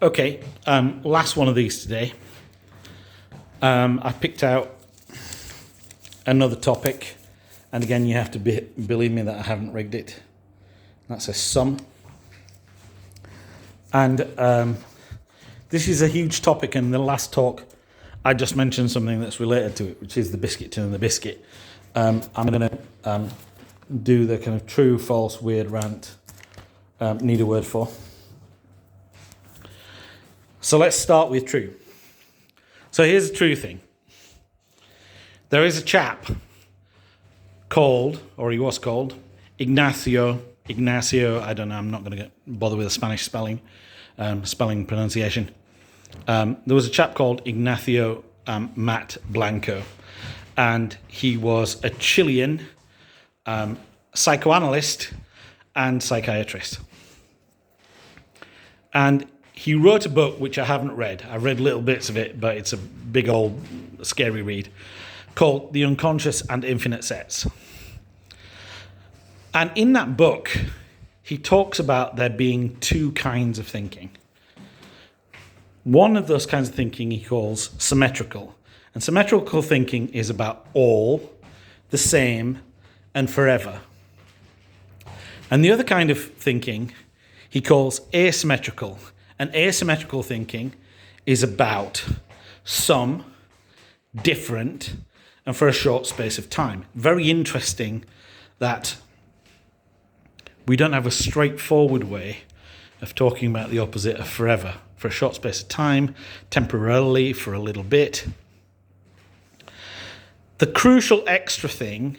Okay, last one of these today. I picked out another topic, and again, you have to believe me that I haven't rigged it. That's a sum. And this is a huge topic, and in the last talk, I just mentioned something that's related to it, which is the biscuit tin and the biscuit. I'm going to do the kind of true, false, weird rant. Need a word for. So let's start with true. So here's the true thing. There is a chap called, or he was called, Ignacio, I don't know, I'm not going to bother with the Spanish spelling pronunciation. There was a chap called Ignacio Mat Blanco, and he was a Chilean psychoanalyst and psychiatrist. And he wrote a book which I haven't read. I've read little bits of it, but it's a big old scary read, called The Unconscious and Infinite Sets. And in that book, he talks about there being two kinds of thinking. One of those kinds of thinking he calls symmetrical. And symmetrical thinking is about all, the same, and forever. And the other kind of thinking he calls asymmetrical. And asymmetrical thinking is about some, different, and for a short space of time. Very interesting that we don't have a straightforward way of talking about the opposite of forever. For a short space of time, temporarily, for a little bit. The crucial extra thing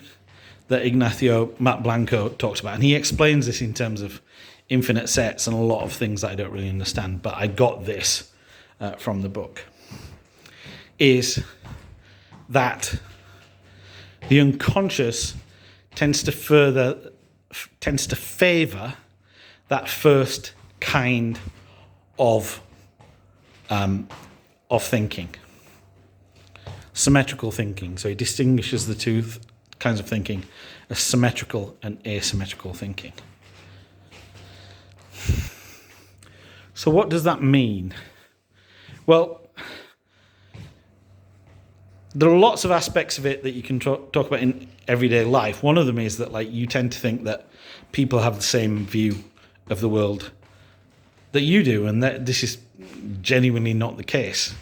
that Ignacio Mat Blanco talks about, and he explains this in terms of infinite sets and a lot of things that I don't really understand, but I got this from the book, is that the unconscious tends to favour that first kind of thinking, symmetrical thinking. So he distinguishes the two kinds of thinking as symmetrical and asymmetrical thinking. So what does that mean? Well, there are lots of aspects of it that you can talk about in everyday life. One of them is that, like, you tend to think that people have the same view of the world that you do, and that this is genuinely not the case.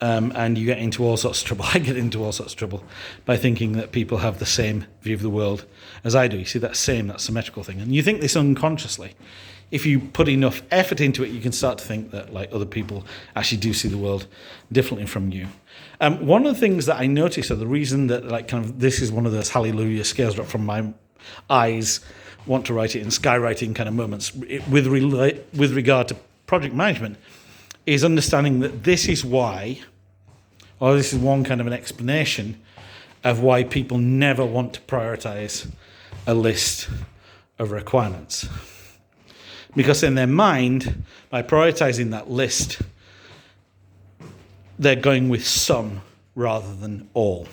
And you get into all sorts of trouble. I get into all sorts of trouble by thinking that people have the same view of the world as I do. You see, that symmetrical thing. And you think this unconsciously. If you put enough effort into it, you can start to think that, like, other people actually do see the world differently from you. One of the things that I noticed, or the reason that, like, kind of this is one of those hallelujah scales drop from my eyes, want to write it in skywriting kind of moments with regard to project management, is understanding that this is why, or this is one kind of an explanation of why people never want to prioritize a list of requirements. Because in their mind, by prioritizing that list, they're going with some rather than all.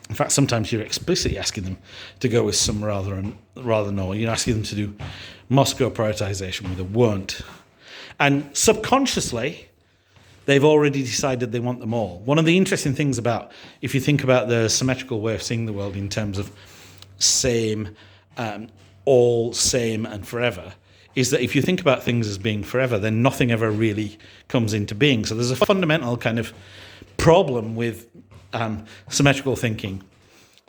In fact, sometimes you're explicitly asking them to go with some rather than all. You're asking them to do Moscow prioritization with a won't. And subconsciously, they've already decided they want them all. One of the interesting things about, if you think about the symmetrical way of seeing the world in terms of same, all, same, and forever, is that if you think about things as being forever, then nothing ever really comes into being. So there's a fundamental kind of problem with symmetrical thinking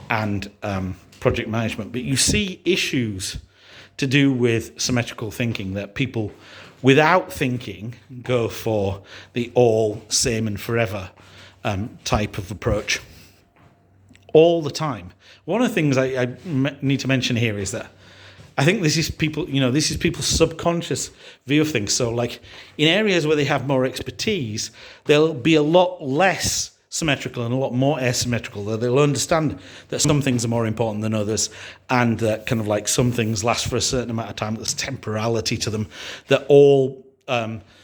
and project management. But you see issues to do with symmetrical thinking that people, without thinking, go for the all, same, and forever type of approach all the time. One of the things I need to mention here is that I think this is people's subconscious view of things. So, like, in areas where they have more expertise, they'll be a lot less symmetrical and a lot more asymmetrical. They'll understand that some things are more important than others, and that kind of like some things last for a certain amount of time. There's temporality to them. That all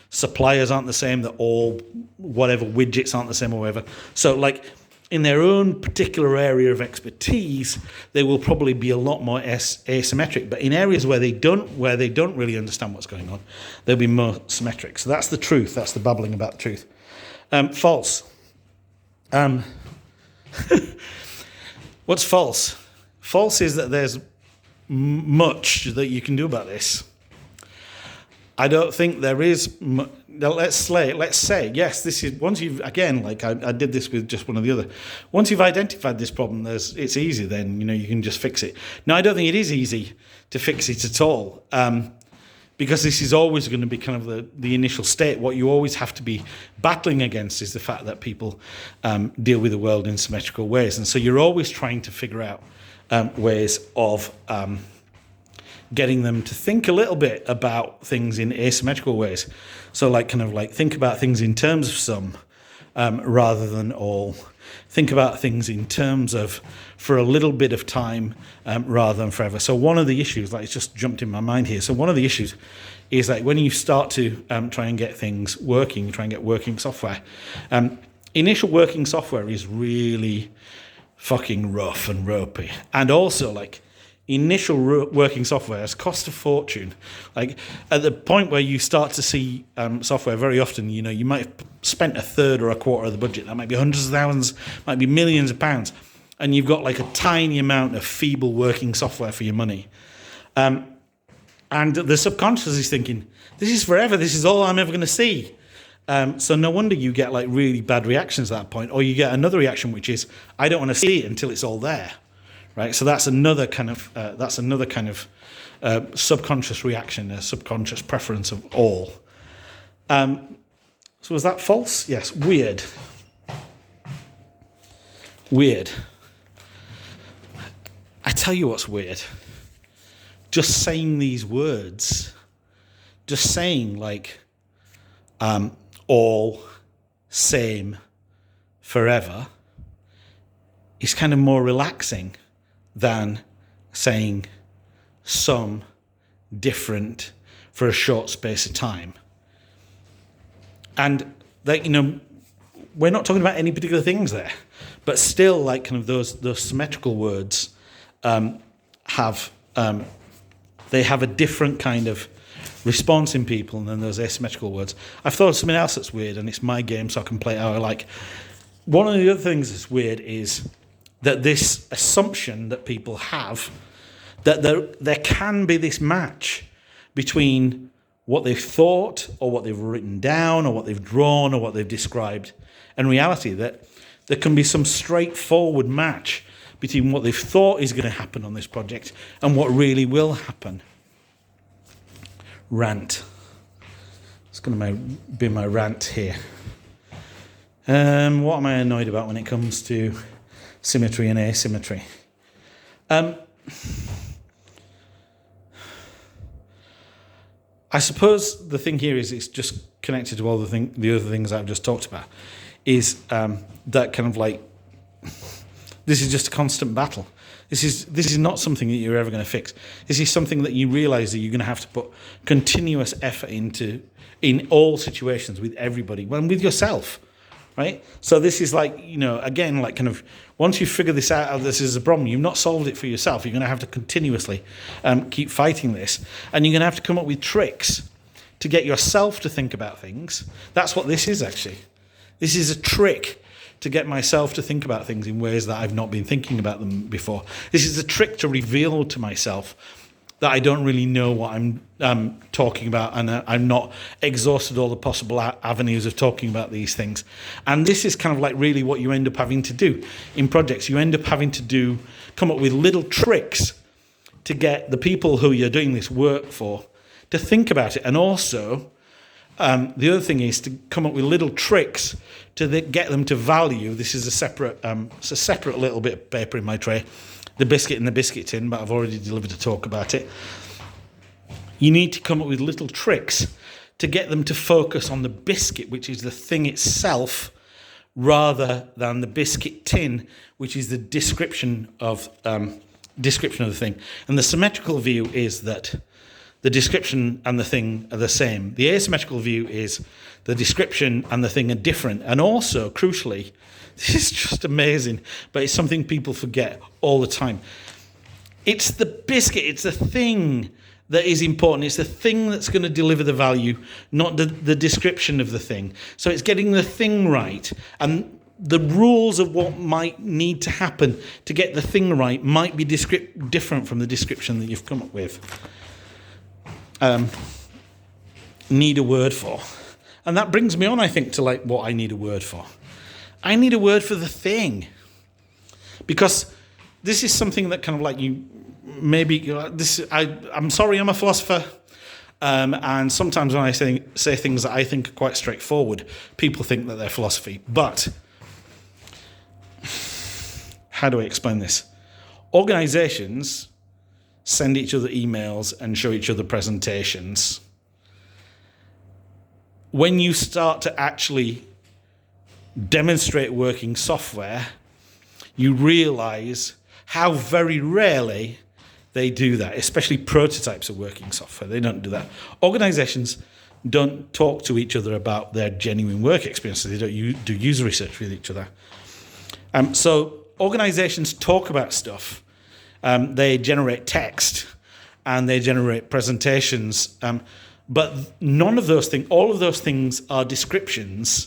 suppliers aren't the same. That all whatever widgets aren't the same or whatever. So, like, in their own particular area of expertise, they will probably be a lot more asymmetric. But in areas where they don't really understand what's going on, they'll be more symmetric. So that's the truth. That's the babbling about the truth. False. What's false? False is that there's much that you can do about this. I don't think there is. Let's say, yes, this is, once you've, again, like I did this with just one or the other. Once you've identified this problem, it's easy, then, you can just fix it. Now, I don't think it is easy to fix it at all, because this is always going to be kind of the initial state. What you always have to be battling against is the fact that people deal with the world in symmetrical ways. And so you're always trying to figure out ways of getting them to think a little bit about things in asymmetrical ways. So think about things in terms of some rather than all. Think about things in terms of for a little bit of time rather than forever. So one of the issues, it's just jumped in my mind here. So one of the issues is when you start to try and get things working, try and get working software, initial working software is really fucking rough and ropey. And also initial working software has cost a fortune. At the point where you start to see software, very often, you might have spent a third or a quarter of the budget. That might be hundreds of thousands, might be millions of pounds. And you've got a tiny amount of feeble working software for your money. And the subconscious is thinking, this is forever. This is all I'm ever going to see. So no wonder you get really bad reactions at that point. Or you get another reaction, which is, I don't want to see it until it's all there. Right, so that's another kind of subconscious reaction, a subconscious preference of all. So was that false? Yes. Weird. I tell you what's weird. Just saying these words, just saying all, same, forever, is kind of more relaxing than saying some, different, for a short space of time. And we're not talking about any particular things there, but still those symmetrical words have a different kind of response in people than those asymmetrical words. I've thought of something else that's weird, and it's my game, so I can play it how I like. One of the other things that's weird is that this assumption that people have that there can be this match between what they've thought or what they've written down or what they've drawn or what they've described and reality, that there can be some straightforward match between what they've thought is going to happen on this project and what really will happen. Rant. It's going to be my rant here. What am I annoyed about when it comes to symmetry and asymmetry? I suppose the thing here is it's just connected to all the other things I've just talked about, is that kind of this is just a constant battle. This is not something that you're ever going to fix. This is something that you realise that you're going to have to put continuous effort into in all situations with everybody, well, with yourself. Right? So this is again, kind of, once you figure this out, this is a problem, you've not solved it for yourself, you're going to have to continuously keep fighting this. And you're going to have to come up with tricks to get yourself to think about things. That's what this is, actually. This is a trick to get myself to think about things in ways that I've not been thinking about them before. This is a trick to reveal to myself that I don't really know what I'm talking about, and I'm not exhausted all the possible avenues of talking about these things. And this is kind of really what you end up having to do in projects. You end up having to come up with little tricks to get the people who you're doing this work for to think about it. And also, the other thing is to come up with little tricks to get them to value. This is a separate little bit of paper in my tray. The biscuit in the biscuit tin, but I've already delivered a talk about it. You need to come up with little tricks to get them to focus on the biscuit, which is the thing itself, rather than the biscuit tin, which is the description of the thing. And the symmetrical view is that the description and the thing are the same. The asymmetrical view is the description and the thing are different. And also, crucially, this is just amazing, but it's something people forget all the time. It's the biscuit, it's the thing that is important. It's the thing that's going to deliver the value, not the description of the thing. So it's getting the thing right. And the rules of what might need to happen to get the thing right might be different from the description that you've come up with. Need a word for. And that brings me on, I think, to like what I need a word for. I need a word for the thing. Because this is something that kind of like you maybe I'm sorry, I'm a philosopher, and sometimes when I say things that I think are quite straightforward, people think that they're philosophy. But how do I explain this? Organizations send each other emails and show each other presentations. When you start to actually demonstrate working software, you realize how very rarely they do that, especially prototypes of working software. They don't do that. Organizations don't talk to each other about their genuine work experiences. They don't do user research with each other. So organizations talk about stuff. They generate text and they generate presentations. But none of those things, all of those things are descriptions.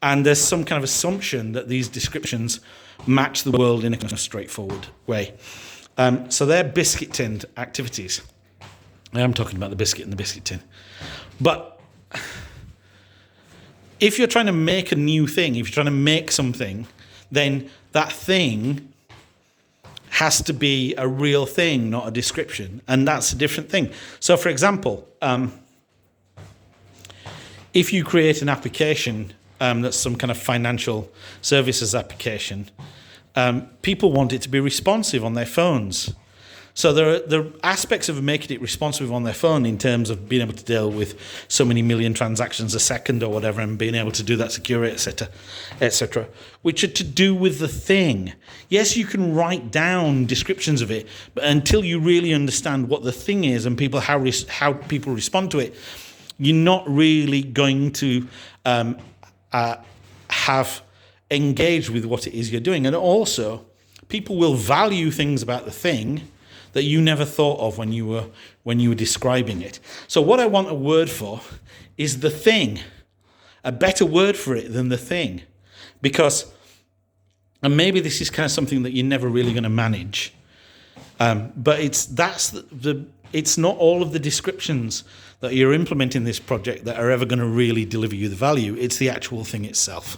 And there's some kind of assumption that these descriptions match the world in a kind of straightforward way. So they're biscuit tin activities. I am talking about the biscuit and the biscuit tin. But if you're trying to make a new thing, if you're trying to make something, then that thing has to be a real thing, not a description. And that's a different thing. So, for example, if you create an application that's some kind of financial services application, people want it to be responsive on their phones. So there are aspects of making it responsive on their phone in terms of being able to deal with so many million transactions a second or whatever, and being able to do that securely, etc., which are to do with the thing. Yes, you can write down descriptions of it, but until you really understand what the thing is and how people respond to it, you're not really going to have engaged with what it is you're doing. And also, people will value things about the thing that you never thought of when you were describing it. So what I want a word for is the thing, a better word for it than the thing, because, and maybe this is kind of something that you're never really going to manage, but it's not all of the descriptions that you're implementing this project that are ever going to really deliver you the value. It's the actual thing itself.